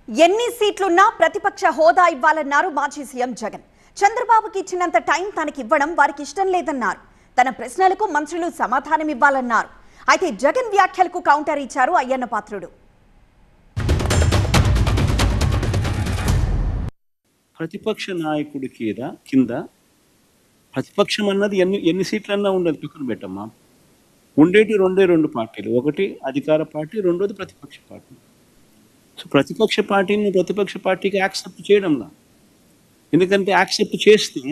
ఎన్ని సీట్లున్నా ప్రతిపక్ష హోదా ఇవ్వాలన్నారు మాజీ సీఎం జగన్. చంద్రబాబుకి ఇచ్చినంత టైం తనకి ఇవ్వడం వారికి ఇష్టం లేదన్నారు. తన ప్రశ్నలకు మంత్రులు సమాధానం ఇవ్వాలన్నారు. అయితే జగన్ వ్యాఖ్యలకు కౌంటర్ ఇచ్చారు అయ్యన్న పాత్రుడు. ప్రతిపక్ష నాయకుడి కింద ప్రతిపక్షం అన్నది ఎన్ని సీట్లన్నా ఉండదు, పక్కన పెట్టమ్మా. ఉండేటి రెండు పార్టీలు, ఒకటి అధికార పార్టీ, రెండోది ప్రతిపక్ష పార్టీ. సో ప్రతిపక్ష పార్టీని ప్రతిపక్ష పార్టీకి యాక్సెప్ట్ చేయడంలా. ఎందుకంటే యాక్సెప్ట్ చేస్తే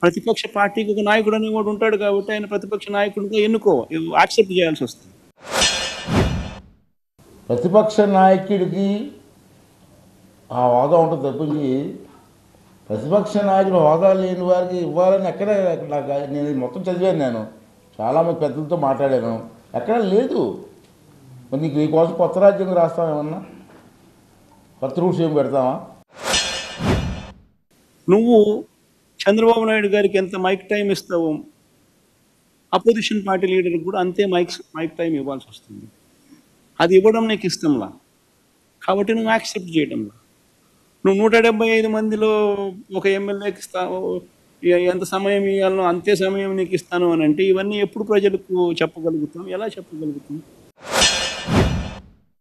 ప్రతిపక్ష పార్టీకి ఒక నాయకుడు అనేవాడు ఉంటాడు కాబట్టి ఆయన ప్రతిపక్ష నాయకుడిగా యాక్సెప్ట్ చేయాల్సి వస్తుంది. ప్రతిపక్ష నాయకుడికి ఆ హోదా ఉంటుంది తప్పించి ప్రతిపక్ష నాయకుడు హోదా లేని వారికి ఇవ్వాలని ఎక్కడ నేను మొత్తం చదివాను. నేను చాలామంది పెద్దలతో మాట్లాడాను, ఎక్కడ లేదు. మరి నీకు నీకోసం కొత్త రాజ్యాంగం రాస్తాం, ఏమన్నా కొత్త రూల్స్ ఏం పెడతావా? నువ్వు చంద్రబాబు నాయుడు గారికి ఎంత మైక్ టైం ఇస్తావో అపోజిషన్ పార్టీ లీడర్కి కూడా అంతే మైక్ టైం ఇవ్వాల్సి వస్తుంది. అది ఇవ్వడం నీకు ఇష్టంలా కాబట్టి నువ్వు యాక్సెప్ట్ చేయడంలా. నువ్వు 175 మందిలో ఒక ఎమ్మెల్యేకి ఇస్తావు, ఎంత సమయం ఇవ్వాలనో అంతే సమయం నీకు ఇస్తాను అని అంటే ఇవన్నీ ఎప్పుడు ప్రజలకు చెప్పగలుగుతాం, ఎలా చెప్పగలుగుతాం?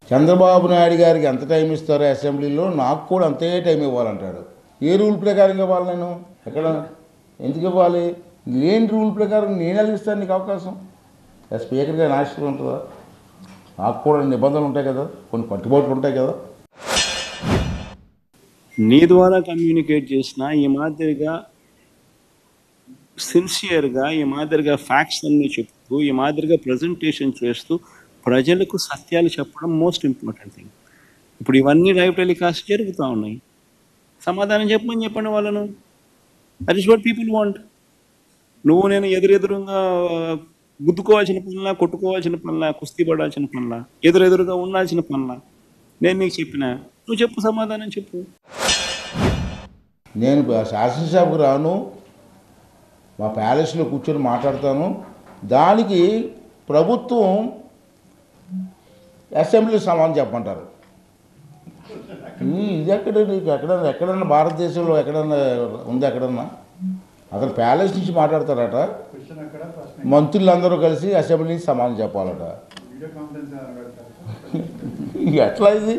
చంద్రబాబు నాయుడు గారికి ఎంత టైం ఇస్తారో అసెంబ్లీలో నాకు కూడా అంతే టైం ఇవ్వాలంటాడు. ఏ రూల్ ప్రకారం ఇవ్వాలి? నేను ఎక్కడ ఎందుకు ఇవ్వాలి? లేని రూల్ ప్రకారం నేను ఎలా ఇస్తాను నీకు అవకాశం? స్పీకర్గా నా ఇష్టం ఉంటుందా? నాకు కూడా నిబంధనలు ఉంటాయి కదా, కొన్ని కట్టుబాట్లు ఉంటాయి కదా. నీ ద్వారా కమ్యూనికేట్ చేసిన ఈ మాదిరిగా సిన్సియర్గా, ఈ మాదిరిగా ఫ్యాక్ట్స్ అన్నీ చెప్తూ, ఈ మాదిరిగా ప్రజెంటేషన్ చేస్తూ ప్రజలకు సత్యాలు చెప్పడం మోస్ట్ ఇంపార్టెంట్ థింగ్. ఇప్పుడు ఇవన్నీ లైవ్ టెలికాస్ట్ జరుగుతూ ఉన్నాయి. సమాధానం చెప్పండి వాళ్ళను. That is what people want. నువ్వు నేను ఎదురుగా గుద్దుకోవాల్సిన పనులా, కొట్టుకోవాల్సిన పనులా, కుస్తీ పడాల్సిన పనులా, ఎదురుగా ఉండాల్సిన పనులా నేను నీకు చెప్పిన, నువ్వు చెప్పు, సమాధానం చెప్పు. నేను శాసనసభకు రాను, మా ప్యాలెస్లో కూర్చొని మాట్లాడతాను. దానికి ప్రభుత్వం అసెంబ్లీ సమాధానం చెప్పమంటారు. ఇది ఎక్కడ నీకు ఎక్కడన్నా భారతదేశంలో ఎక్కడన్నా ఉంది? ఎక్కడన్నా అక్కడ ప్యాలెస్ నుంచి మాట్లాడతారట, మంత్రులందరూ కలిసి అసెంబ్లీ నుంచి సమాధానం చెప్పాలట. ఎట్లా ఇది?